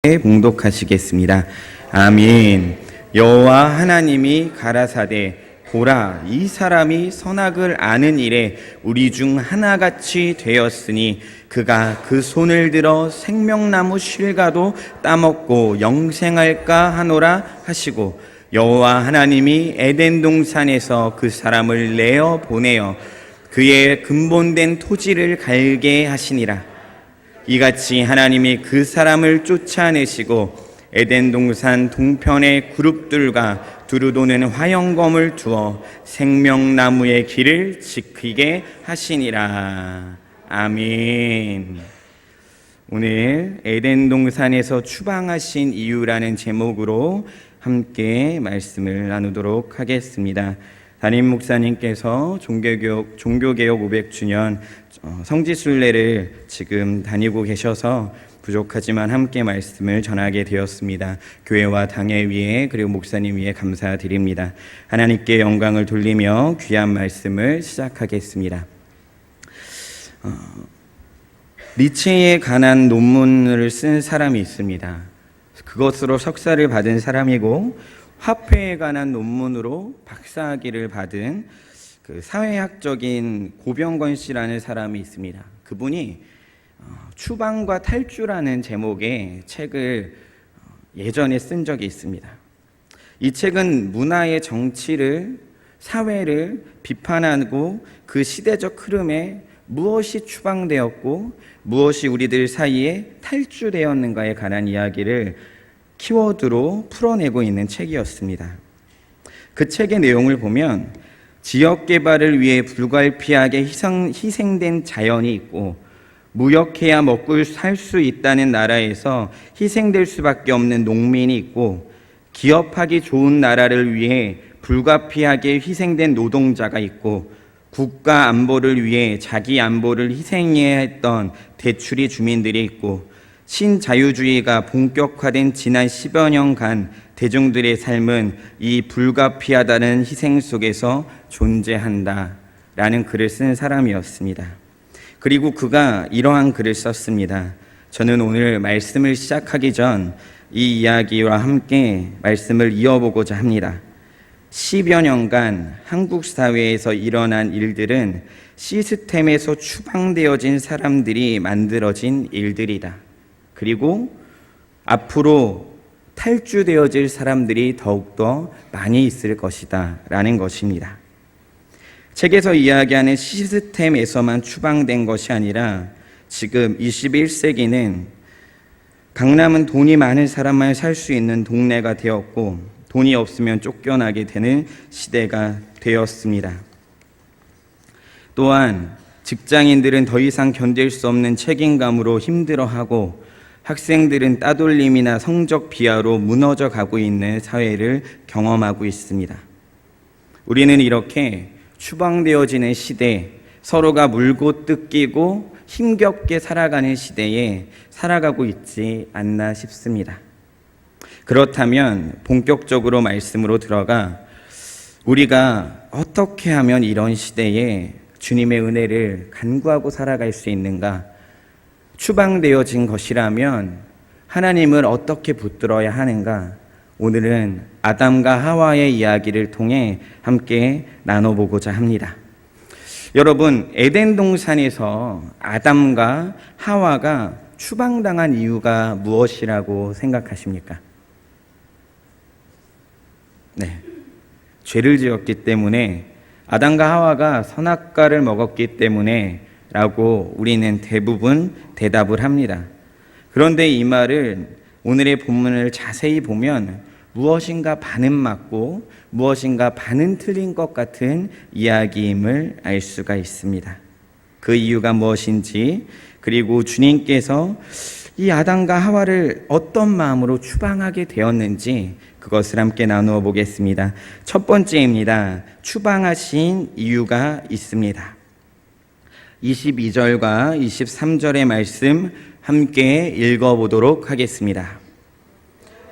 봉독하시겠습니다. 아멘. 여호와 하나님이 가라사대 보라, 이 사람이 선악을 아는 일에 우리 중 하나같이 되었으니 그가 그 손을 들어 생명나무 실과도 따먹고 영생할까 하노라 하시고, 여호와 하나님이 에덴 동산에서 그 사람을 내어 보내어 그의 근본된 토지를 갈게 하시니라. 이같이 하나님이 그 사람을 쫓아내시고 에덴 동산 동편의 그룹들과 두루 도는 화영검을 두어 생명나무의 길을 지키게 하시니라. 아멘. 오늘 에덴 동산에서 추방하신 이유라는 제목으로 함께 말씀을 나누도록 하겠습니다. 담임 목사님께서 종교개혁 500주년 성지순례를 지금 다니고 계셔서 부족하지만 함께 말씀을 전하게 되었습니다. 교회와 당회 위에 그리고 목사님 위에 감사드립니다. 하나님께 영광을 돌리며 귀한 말씀을 시작하겠습니다. 니체에 관한 논문을 쓴 사람이 있습니다. 그것으로 석사를 받은 사람이고 화폐에 관한 논문으로 박사학위를 받은 그 사회학적인 고병건 씨라는 사람이 있습니다. 그분이 추방과 탈주라는 제목의 책을 예전에 쓴 적이 있습니다. 이 책은 문화의 정치를, 사회를 비판하고 그 시대적 흐름에 무엇이 추방되었고 무엇이 우리들 사이에 탈주되었는가에 관한 이야기를 키워드로 풀어내고 있는 책이었습니다. 그 책의 내용을 보면 지역 개발을 위해 불가피하게 희생된 자연이 있고 무역해야 먹고 살 수 있다는 나라에서 희생될 수밖에 없는 농민이 있고 기업하기 좋은 나라를 위해 불가피하게 희생된 노동자가 있고 국가 안보를 위해 자기 안보를 희생해야 했던 대추리 주민들이 있고 신자유주의가 본격화된 지난 10여 년간 대중들의 삶은 이 불가피하다는 희생 속에서 존재한다라는 글을 쓴 사람이었습니다. 그리고 그가 이러한 글을 썼습니다. 저는 오늘 말씀을 시작하기 전 이 이야기와 함께 말씀을 이어보고자 합니다. 10여 년간 한국 사회에서 일어난 일들은 시스템에서 추방되어진 사람들이 만들어진 일들이다. 그리고 앞으로 탈주되어질 사람들이 더욱더 많이 있을 것이다 라는 것입니다. 책에서 이야기하는 시스템에서만 추방된 것이 아니라 지금 21세기는 강남은 돈이 많은 사람만 살 수 있는 동네가 되었고 돈이 없으면 쫓겨나게 되는 시대가 되었습니다. 또한 직장인들은 더 이상 견딜 수 없는 책임감으로 힘들어하고 학생들은 따돌림이나 성적 비하로 무너져 가고 있는 사회를 경험하고 있습니다. 우리는 이렇게 추방되어지는 시대, 서로가 물고 뜯기고 힘겹게 살아가는 시대에 살아가고 있지 않나 싶습니다. 그렇다면 본격적으로 말씀으로 들어가 우리가 어떻게 하면 이런 시대에 주님의 은혜를 간구하고 살아갈 수 있는가? 추방되어진 것이라면 하나님을 어떻게 붙들어야 하는가? 오늘은 아담과 하와의 이야기를 통해 함께 나눠보고자 합니다. 여러분, 에덴 동산에서 아담과 하와가 추방당한 이유가 무엇이라고 생각하십니까? 네, 죄를 지었기 때문에, 아담과 하와가 선악과를 먹었기 때문에 라고 우리는 대부분 대답을 합니다. 그런데 이 말을 오늘의 본문을 자세히 보면 무엇인가 반은 맞고 무엇인가 반은 틀린 것 같은 이야기임을 알 수가 있습니다. 그 이유가 무엇인지, 그리고 주님께서 이 아담과 하와를 어떤 마음으로 추방하게 되었는지 그것을 함께 나누어 보겠습니다. 첫 번째입니다. 추방하신 이유가 있습니다. 22절과 23절의 말씀 함께 읽어보도록 하겠습니다.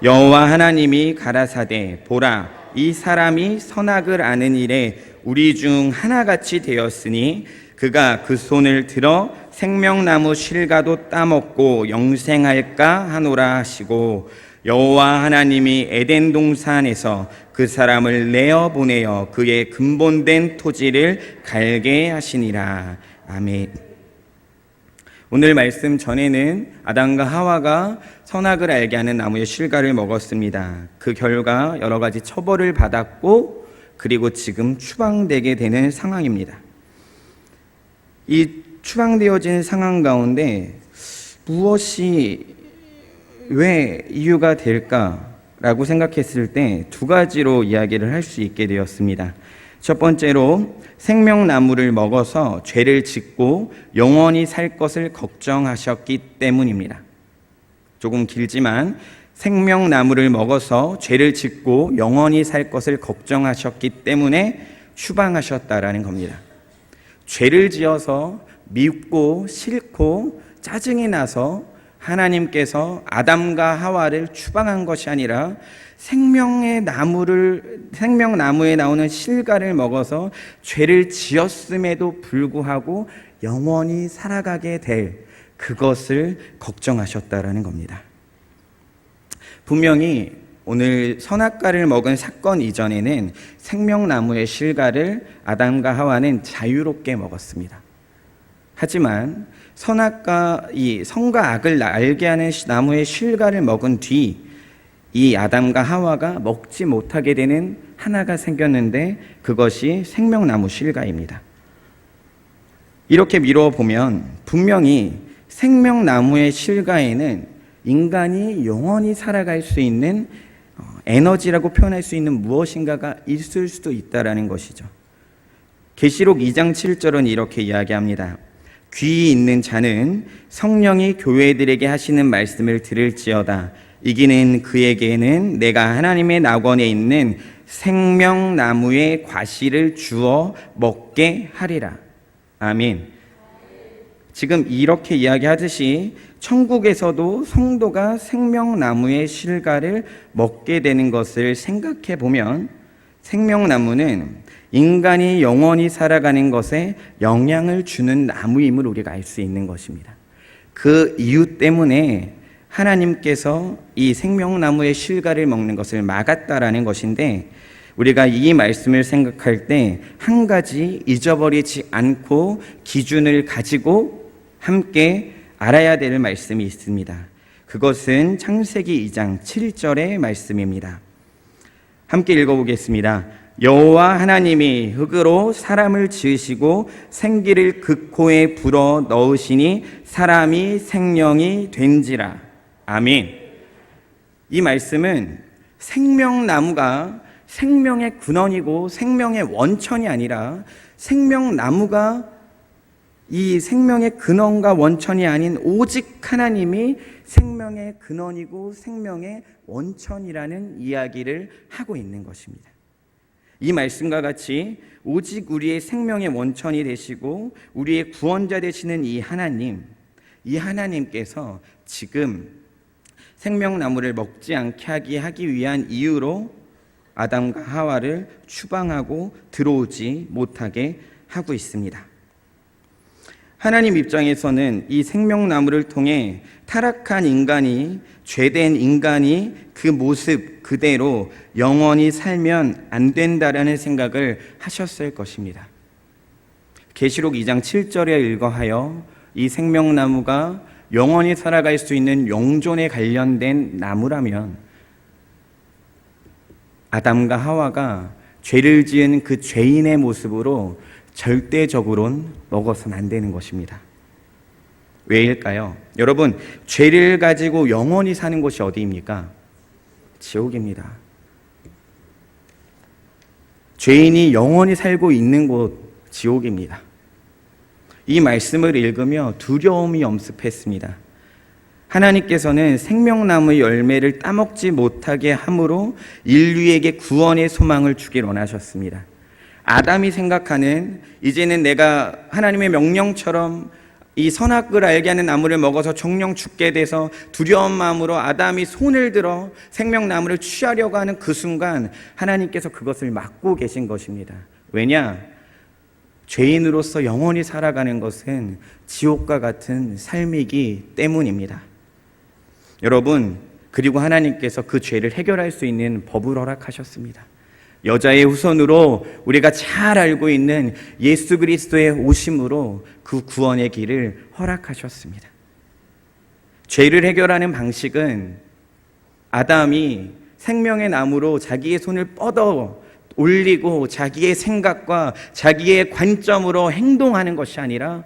여호와 하나님이 가라사대 보라, 이 사람이 선악을 아는 일에 우리 중 하나같이 되었으니 그가 그 손을 들어 생명나무 실과도 따먹고 영생할까 하노라 하시고 여호와 하나님이 에덴 동산에서 그 사람을 내어 보내어 그의 근본된 토지를 갈게 하시니라. 아멘. 오늘 말씀 전에는 아담과 하와가 선악을 알게 하는 나무의 실과를 먹었습니다. 그 결과 여러 가지 처벌을 받았고 그리고 지금 추방되게 되는 상황입니다. 이 추방되어진 상황 가운데 무엇이 왜 이유가 될까라고 생각했을 때 두 가지로 이야기를 할 수 있게 되었습니다. 첫 번째로 생명나무를 먹어서 죄를 짓고 영원히 살 것을 걱정하셨기 때문입니다. 조금 길지만 생명나무를 먹어서 죄를 짓고 영원히 살 것을 걱정하셨기 때문에 추방하셨다라는 겁니다. 죄를 지어서 밉고 싫고 짜증이 나서 하나님께서 아담과 하와를 추방한 것이 아니라 생명나무에 나오는 실과를 먹어서 죄를 지었음에도 불구하고 영원히 살아가게 될 그것을 걱정하셨다라는 겁니다. 분명히 오늘 선악과를 먹은 사건 이전에는 생명나무의 실과를 아담과 하와는 자유롭게 먹었습니다. 하지만 선과 악을 알게 하는 나무의 실과를 먹은 뒤 이 아담과 하와가 먹지 못하게 되는 하나가 생겼는데 그것이 생명나무 실과입니다. 이렇게 미루어 보면 분명히 생명나무의 실과에는 인간이 영원히 살아갈 수 있는 에너지라고 표현할 수 있는 무엇인가가 있을 수도 있다라는 것이죠. 계시록 2장 7절은 이렇게 이야기합니다. 귀 있는 자는 성령이 교회들에게 하시는 말씀을 들을지어다. 이기는 그에게는 내가 하나님의 낙원에 있는 생명나무의 과실을 주어 먹게 하리라. 아멘. 지금 이렇게 이야기하듯이 천국에서도 성도가 생명나무의 실과를 먹게 되는 것을 생각해 보면 생명나무는 인간이 영원히 살아가는 것에 영향을 주는 나무임을 우리가 알 수 있는 것입니다. 그 이유 때문에 하나님께서 이 생명나무의 실과를 먹는 것을 막았다라는 것인데 우리가 이 말씀을 생각할 때 한 가지 잊어버리지 않고 기준을 가지고 함께 알아야 될 말씀이 있습니다. 그것은 창세기 2장 7절의 말씀입니다. 함께 읽어보겠습니다. 여호와 하나님이 흙으로 사람을 지으시고 생기를 그 코에 불어 넣으시니 사람이 생명이 된지라. 아멘. 이 말씀은 생명나무가 생명의 근원이고 생명의 원천이 아니라 생명나무가 이 생명의 근원과 원천이 아닌 오직 하나님이 생명의 근원이고 생명의 원천이라는 이야기를 하고 있는 것입니다. 이 말씀과 같이 오직 우리의 생명의 원천이 되시고 우리의 구원자 되시는 이 하나님께서 지금 생명나무를 먹지 않게 하기 위한 이유로 아담과 하와를 추방하고 들어오지 못하게 하고 있습니다. 하나님 입장에서는 이 생명나무를 통해 타락한 인간이, 죄된 인간이 그 모습 그대로 영원히 살면 안 된다라는 생각을 하셨을 것입니다. 계시록 2장 7절에 일거하여 이 생명나무가 영원히 살아갈 수 있는 영존에 관련된 나무라면 아담과 하와가 죄를 지은 그 죄인의 모습으로 절대적으로는 먹어서는 안 되는 것입니다. 왜일까요? 여러분, 죄를 가지고 영원히 사는 곳이 어디입니까? 지옥입니다. 죄인이 영원히 살고 있는 곳, 지옥입니다. 이 말씀을 읽으며 두려움이 엄습했습니다. 하나님께서는 생명나무의 열매를 따먹지 못하게 함으로 인류에게 구원의 소망을 주길 원하셨습니다. 아담이 생각하는 이제는 내가 하나님의 명령처럼 이 선악을 알게 하는 나무를 먹어서 정령 죽게 돼서 두려운 마음으로 아담이 손을 들어 생명나무를 취하려고 하는 그 순간 하나님께서 그것을 막고 계신 것입니다. 왜냐? 죄인으로서 영원히 살아가는 것은 지옥과 같은 삶이기 때문입니다. 여러분, 그리고 하나님께서 그 죄를 해결할 수 있는 법을 허락하셨습니다. 여자의 후손으로 우리가 잘 알고 있는 예수 그리스도의 오심으로 그 구원의 길을 허락하셨습니다. 죄를 해결하는 방식은 아담이 생명의 나무로 자기의 손을 뻗어 올리고 자기의 생각과 자기의 관점으로 행동하는 것이 아니라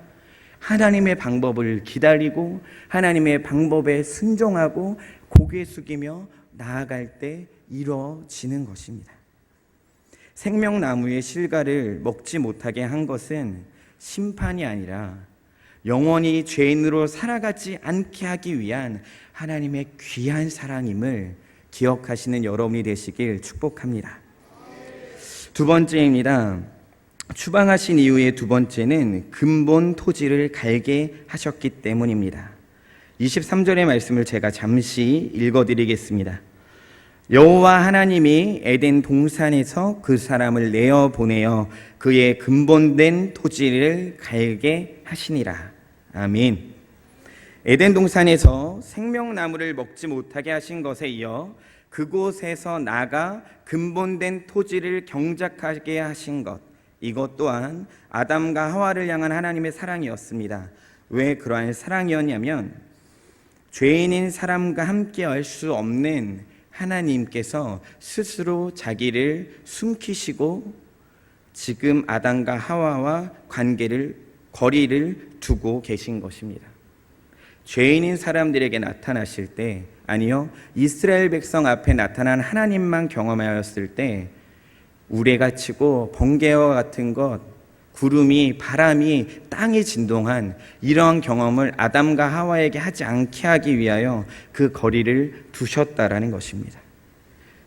하나님의 방법을 기다리고 하나님의 방법에 순종하고 고개 숙이며 나아갈 때 이루어지는 것입니다. 생명나무의 실과를 먹지 못하게 한 것은 심판이 아니라 영원히 죄인으로 살아가지 않게 하기 위한 하나님의 귀한 사랑임을 기억하시는 여러분이 되시길 축복합니다. 두 번째입니다. 추방하신 이후의 두 번째는 근본 토지를 갈게 하셨기 때문입니다. 23절의 말씀을 제가 잠시 읽어드리겠습니다. 여호와 하나님이 에덴 동산에서 그 사람을 내어 보내어 그의 근본된 토지를 갈게 하시니라. 아멘. 에덴 동산에서 생명나무를 먹지 못하게 하신 것에 이어 그곳에서 나가 근본된 토지를 경작하게 하신 것, 이것 또한 아담과 하와를 향한 하나님의 사랑이었습니다. 왜 그러한 사랑이었냐면 죄인인 사람과 함께 할 수 없는 하나님께서 스스로 자기를 숨기시고 지금 아담과 하와와 거리를 두고 계신 것입니다. 죄인인 사람들에게 나타나실 때, 아니요, 이스라엘 백성 앞에 나타난 하나님만 경험하였을 때 우레가 치고 번개와 같은 것, 구름이, 바람이, 땅이 진동한 이러한 경험을 아담과 하와에게 하지 않게 하기 위하여 그 거리를 두셨다라는 것입니다.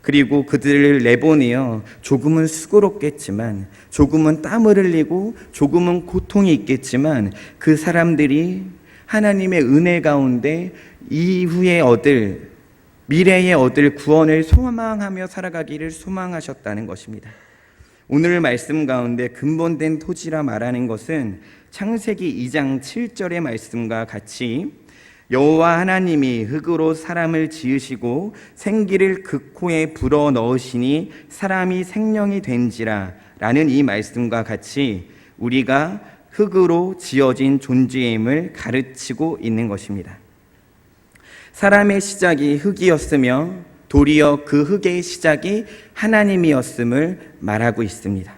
그리고 그들을 내보내어 조금은 수고롭겠지만, 조금은 땀을 흘리고 조금은 고통이 있겠지만 그 사람들이 하나님의 은혜 가운데 이후에 미래에 얻을 구원을 소망하며 살아가기를 소망하셨다는 것입니다. 오늘 말씀 가운데 근본된 토지라 말하는 것은 창세기 2장 7절의 말씀과 같이 여호와 하나님이 흙으로 사람을 지으시고 생기를 그 코에 불어 넣으시니 사람이 생명이 된지라 라는 이 말씀과 같이 우리가 흙으로 지어진 존재임을 가르치고 있는 것입니다. 사람의 시작이 흙이었으며 도리어 그 흙의 시작이 하나님이었음을 말하고 있습니다.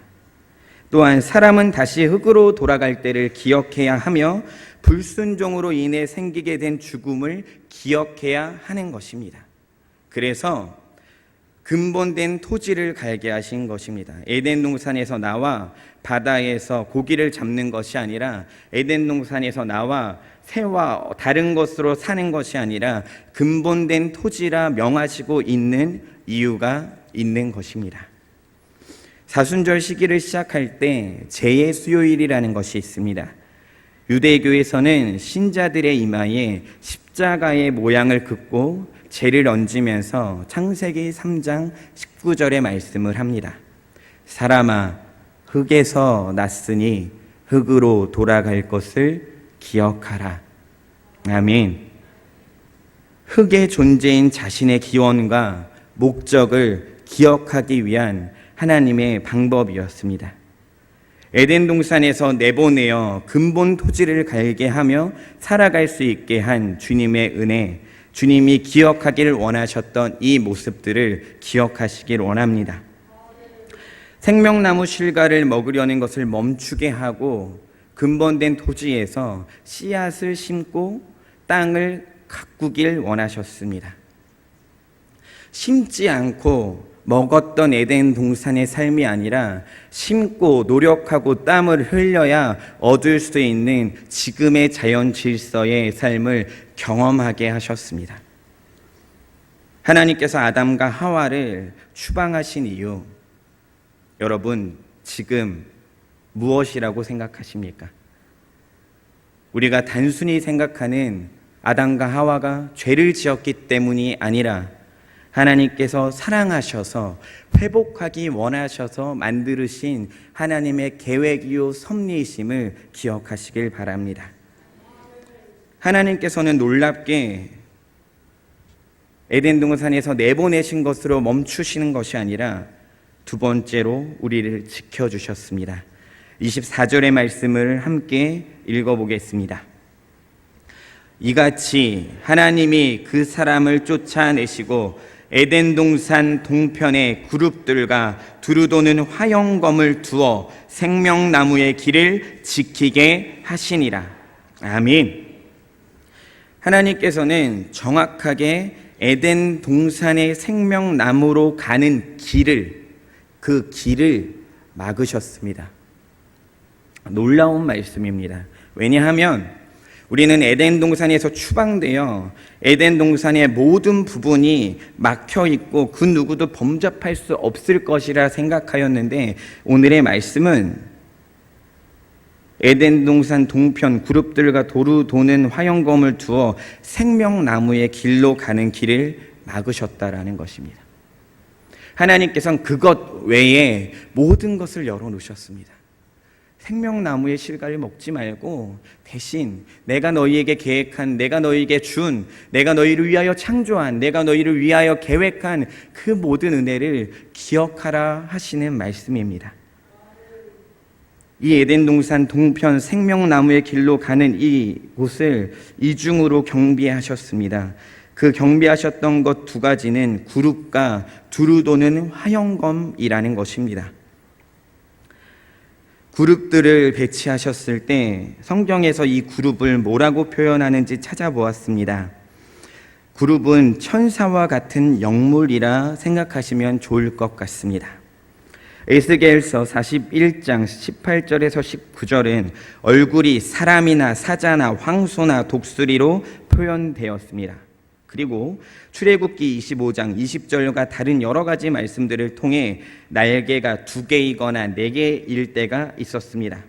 또한 사람은 다시 흙으로 돌아갈 때를 기억해야 하며 불순종으로 인해 생기게 된 죽음을 기억해야 하는 것입니다. 그래서 근본된 토지를 갈게 하신 것입니다. 에덴 동산에서 나와 바다에서 고기를 잡는 것이 아니라 에덴 동산에서 나와 새와 다른 것으로 사는 것이 아니라 근본된 토지라 명하시고 있는 이유가 있는 것입니다. 사순절 시기를 시작할 때 재의 수요일이라는 것이 있습니다. 유대교에서는 신자들의 이마에 십자가의 모양을 긋고 재를 얹으면서 창세기 3장 19절의 말씀을 합니다. 사람아, 흙에서 났으니 흙으로 돌아갈 것을 기억하라. 아멘. 흙의 존재인 자신의 기원과 목적을 기억하기 위한 하나님의 방법이었습니다. 에덴 동산에서 내보내어 근본 토지를 갈게 하며 살아갈 수 있게 한 주님의 은혜, 주님이 기억하기를 원하셨던 이 모습들을 기억하시길 원합니다. 생명나무 실과를 먹으려는 것을 멈추게 하고 근본된 토지에서 씨앗을 심고 땅을 가꾸길 원하셨습니다. 심지 않고 먹었던 에덴 동산의 삶이 아니라 심고 노력하고 땀을 흘려야 얻을 수 있는 지금의 자연 질서의 삶을 경험하게 하셨습니다. 하나님께서 아담과 하와를 추방하신 이유, 여러분 지금 무엇이라고 생각하십니까? 우리가 단순히 생각하는 아담과 하와가 죄를 지었기 때문이 아니라 하나님께서 사랑하셔서 회복하기 원하셔서 만드신 하나님의 계획이요 섭리이심을 기억하시길 바랍니다. 하나님께서는 놀랍게 에덴 동산에서 내보내신 것으로 멈추시는 것이 아니라 두 번째로 우리를 지켜주셨습니다. 24절의 말씀을 함께 읽어보겠습니다. 이같이 하나님이 그 사람을 쫓아내시고 에덴 동산 동편의 그룹들과 두루 도는 화영검을 두어 생명나무의 길을 지키게 하시니라. 아멘. 하나님께서는 정확하게 에덴 동산의 생명나무로 가는 그 길을 막으셨습니다. 놀라운 말씀입니다. 왜냐하면 우리는 에덴 동산에서 추방되어 에덴 동산의 모든 부분이 막혀 있고 그 누구도 범접할 수 없을 것이라 생각하였는데, 오늘의 말씀은 에덴 동산 동편 그룹들과 도루 도는 화영검을 두어 생명나무의 길로 가는 길을 막으셨다라는 것입니다. 하나님께서는 그것 외에 모든 것을 열어놓으셨습니다. 생명나무의 실과를 먹지 말고 대신 내가 너희에게 계획한, 내가 너희에게 준, 내가 너희를 위하여 창조한, 내가 너희를 위하여 계획한 그 모든 은혜를 기억하라 하시는 말씀입니다. 이 에덴 동산 동편 생명나무의 길로 가는 이 곳을 이중으로 경비하셨습니다. 그 경비하셨던 것 두 가지는 그룹과 두루 도는 화영검이라는 것입니다. 그룹들을 배치하셨을 때 성경에서 이 그룹을 뭐라고 표현하는지 찾아보았습니다. 그룹은 천사와 같은 영물이라 생각하시면 좋을 것 같습니다. 에스겔서 41장 18절에서 19절은 얼굴이 사람이나 사자나 황소나 독수리로 표현되었습니다. 그리고 출애굽기 25장 20절과 다른 여러 가지 말씀들을 통해 날개가 2개이거나 4개일 때가 있었습니다.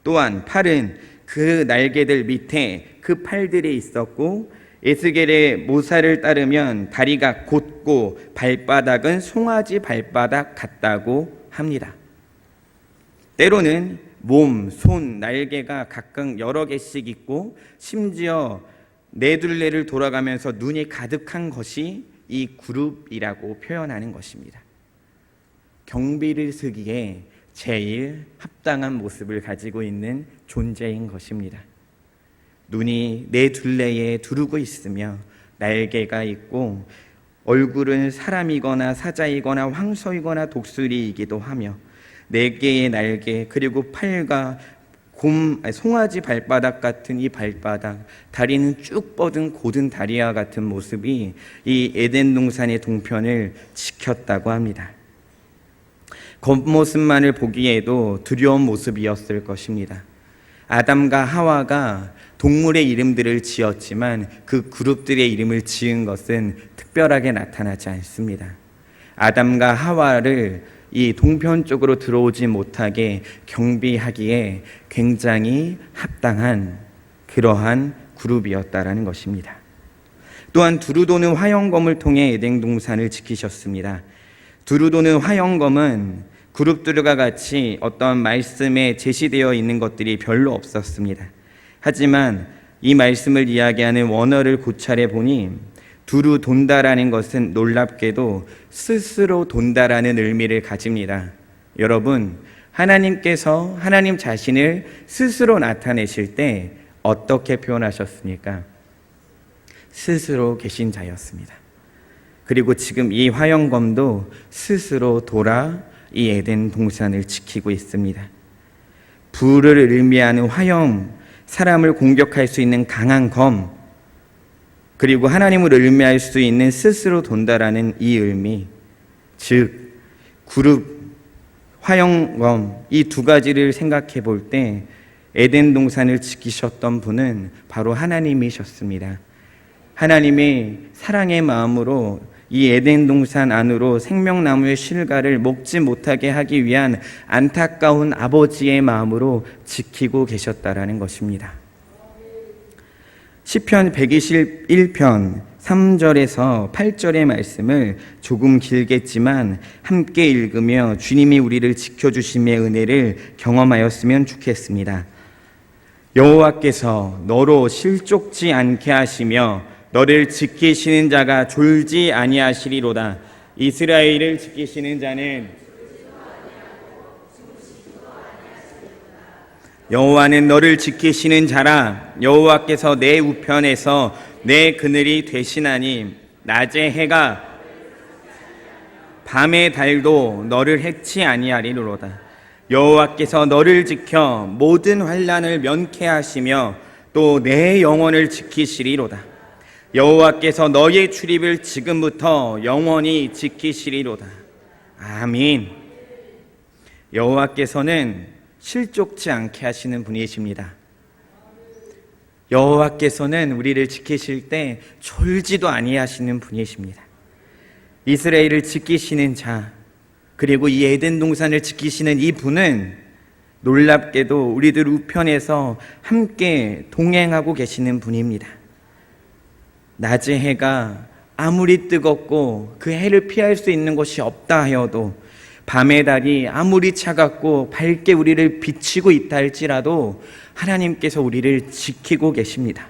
또한 팔은 그 날개들 밑에 그 팔들이 있었고, 에스겔의 모사를 따르면 다리가 곧고 발바닥은 송아지 발바닥 같다고 합니다. 때로는 몸, 손, 날개가 각각 여러 개씩 있고 심지어 네 둘레를 돌아가면서 눈이 가득한 것이 이 그룹이라고 표현하는 것입니다. 경비를 서기에 제일 합당한 모습을 가지고 있는 존재인 것입니다. 눈이 네 둘레에 두르고 있으며 날개가 있고 얼굴은 사람이거나 사자이거나 황소이거나 독수리이기도 하며 4개의 날개, 그리고 팔과 송아지 발바닥 같은 이 발바닥, 다리는 쭉 뻗은 고든 다리와 같은 모습이 이 에덴 동산의 동편을 지켰다고 합니다. 겉모습만을 보기에도 두려운 모습이었을 것입니다. 아담과 하와가 동물의 이름들을 지었지만 그 그룹들의 이름을 지은 것은 특별하게 나타나지 않습니다. 아담과 하와를 이 동편 쪽으로 들어오지 못하게 경비하기에 굉장히 합당한 그러한 그룹이었다라는 것입니다. 또한 두루 도는 화영검을 통해 에덴 동산을 지키셨습니다. 두루 도는 화영검은 그룹들과 같이 어떤 말씀에 제시되어 있는 것들이 별로 없었습니다. 하지만 이 말씀을 이야기하는 원어를 고찰해 보니 두루 돈다라는 것은 놀랍게도 스스로 돈다라는 의미를 가집니다. 여러분, 하나님께서 하나님 자신을 스스로 나타내실 때 어떻게 표현하셨습니까? 스스로 계신 자였습니다. 그리고 지금 이 화영검도 스스로 돌아 이 에덴 동산을 지키고 있습니다. 불을 의미하는 화영, 사람을 공격할 수 있는 강한 검, 그리고 하나님을 의미할 수 있는 스스로 돈다라는 이 의미, 즉 그룹, 화영검, 이 두 가지를 생각해 볼 때 에덴 동산을 지키셨던 분은 바로 하나님이셨습니다. 하나님의 사랑의 마음으로 이 에덴 동산 안으로 생명나무의 실과를 먹지 못하게 하기 위한 안타까운 아버지의 마음으로 지키고 계셨다라는 것입니다. 시편 121편 3절에서 8절의 말씀을 조금 길겠지만 함께 읽으며 주님이 우리를 지켜주심의 은혜를 경험하였으면 좋겠습니다. 여호와께서 너로 실족지 않게 하시며 너를 지키시는 자가 졸지 아니하시리로다. 이스라엘을 지키시는 자는 여호와는 너를 지키시는 자라. 여호와께서 내 우편에서 내 그늘이 되시나니 낮의 해가 밤의 달도 너를 해치 아니하리로다. 여호와께서 너를 지켜 모든 환난을 면케하시며 또 내 영혼을 지키시리로다. 여호와께서 너의 출입을 지금부터 영원히 지키시리로다. 아멘. 여호와께서는 실족지 않게 하시는 분이십니다. 여호와께서는 우리를 지키실 때 졸지도 아니하시는 분이십니다. 이스라엘을 지키시는 자, 그리고 이 에덴 동산을 지키시는 이 분은 놀랍게도 우리들 우편에서 함께 동행하고 계시는 분입니다. 낮의 해가 아무리 뜨겁고 그 해를 피할 수 있는 것이 없다 하여도, 밤의 달이 아무리 차갑고 밝게 우리를 비치고 있다 할지라도 하나님께서 우리를 지키고 계십니다.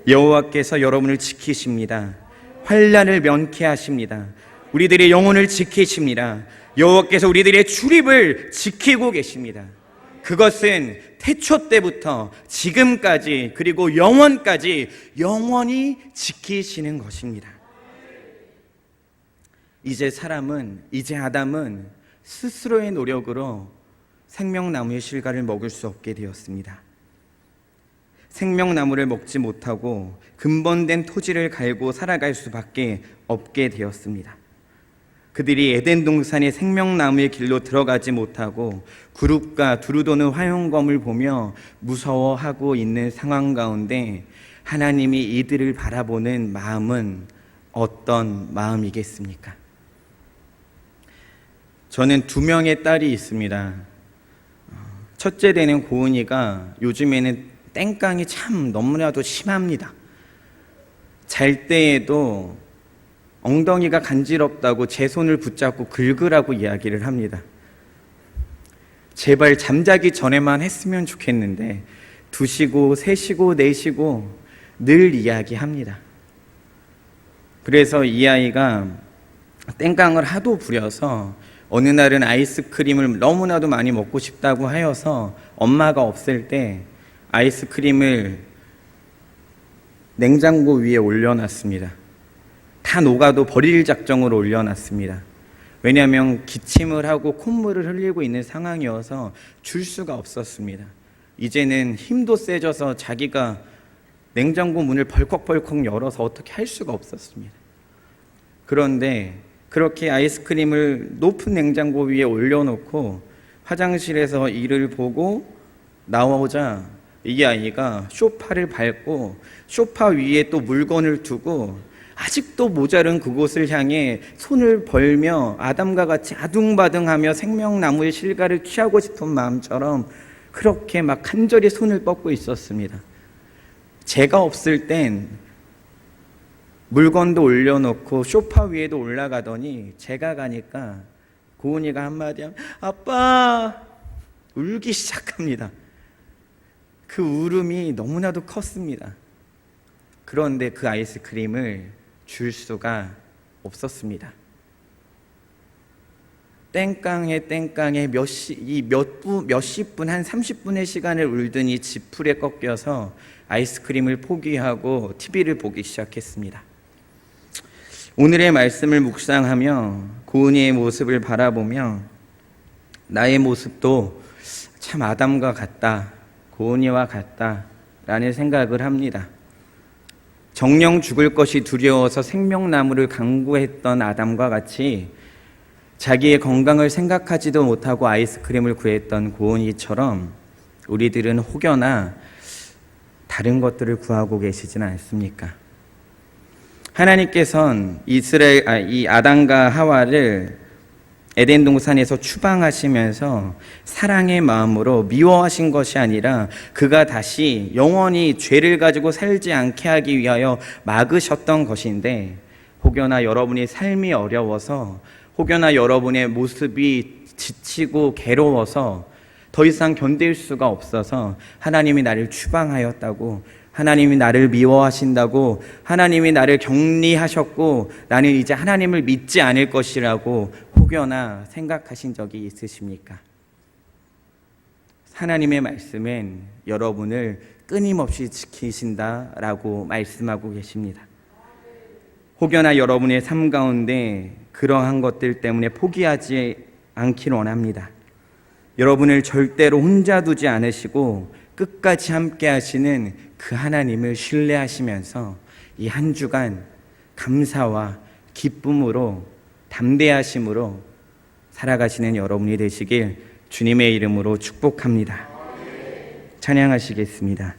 여호와께서 여러분을 지키십니다. 환난을 면케하십니다. 우리들의 영혼을 지키십니다. 여호와께서 우리들의 출입을 지키고 계십니다. 그것은 태초 때부터 지금까지 그리고 영원까지 영원히 지키시는 것입니다. 이제 아담은 스스로의 노력으로 생명나무의 실과를 먹을 수 없게 되었습니다. 생명나무를 먹지 못하고 근본된 토지를 갈고 살아갈 수밖에 없게 되었습니다. 그들이 에덴 동산의 생명나무의 길로 들어가지 못하고 구룹과 두루도는 화용검을 보며 무서워하고 있는 상황 가운데 하나님이 이들을 바라보는 마음은 어떤 마음이겠습니까? 저는 2명의 딸이 있습니다. 첫째 되는 고은이가 요즘에는 땡깡이 참 너무나도 심합니다. 잘 때에도 엉덩이가 간지럽다고 제 손을 붙잡고 긁으라고 이야기를 합니다. 제발 잠자기 전에만 했으면 좋겠는데 2시고 3시고 4시고 늘 이야기합니다. 그래서 이 아이가 땡깡을 하도 부려서 어느 날은 아이스크림을 너무나도 많이 먹고 싶다고 하여서 엄마가 없을 때 아이스크림을 냉장고 위에 올려놨습니다. 다 녹아도 버릴 작정으로 올려놨습니다. 왜냐하면 기침을 하고 콧물을 흘리고 있는 상황이어서 줄 수가 없었습니다. 이제는 힘도 세져서 자기가 냉장고 문을 벌컥벌컥 열어서 어떻게 할 수가 없었습니다. 그런데 그렇게 아이스크림을 높은 냉장고 위에 올려놓고 화장실에서 이를 보고 나오자 이 아이가 소파를 밟고 소파 위에 또 물건을 두고 아직도 모자른 그곳을 향해 손을 벌며 아담과 같이 아둥바둥하며 생명나무의 실과를 취하고 싶은 마음처럼 그렇게 막 간절히 손을 뻗고 있었습니다. 제가 없을 땐 물건도 올려놓고 소파 위에도 올라가더니 제가 가니까 고은이가 한마디 하면 아빠! 울기 시작합니다. 그 울음이 너무나도 컸습니다. 그런데 그 아이스크림을 줄 수가 없었습니다. 땡깡에 몇십 분, 한 30분의 시간을 울더니 지풀에 꺾여서 아이스크림을 포기하고 TV를 보기 시작했습니다. 오늘의 말씀을 묵상하며 고은이의 모습을 바라보며 나의 모습도 참 아담과 같다, 고은이와 같다 라는 생각을 합니다. 정령 죽을 것이 두려워서 생명나무를 강구했던 아담과 같이 자기의 건강을 생각하지도 못하고 아이스크림을 구했던 고은이처럼 우리들은 혹여나 다른 것들을 구하고 계시지는 않습니까? 하나님께서는 이 아담과 하와를 에덴 동산에서 추방하시면서 사랑의 마음으로 미워하신 것이 아니라 그가 다시 영원히 죄를 가지고 살지 않게 하기 위하여 막으셨던 것인데, 혹여나 여러분이 삶이 어려워서, 혹여나 여러분의 모습이 지치고 괴로워서 더 이상 견딜 수가 없어서 하나님이 나를 추방하였다고, 하나님이 나를 미워하신다고, 하나님이 나를 격리하셨고 나는 이제 하나님을 믿지 않을 것이라고 혹여나 생각하신 적이 있으십니까? 하나님의 말씀은 여러분을 끊임없이 지키신다라고 말씀하고 계십니다. 혹여나 여러분의 삶 가운데 그러한 것들 때문에 포기하지 않길 원합니다. 여러분을 절대로 혼자 두지 않으시고 끝까지 함께 하시는 그 하나님을 신뢰하시면서 이 한 주간 감사와 기쁨으로, 담대하심으로 살아가시는 여러분이 되시길 주님의 이름으로 축복합니다. 찬양하시겠습니다.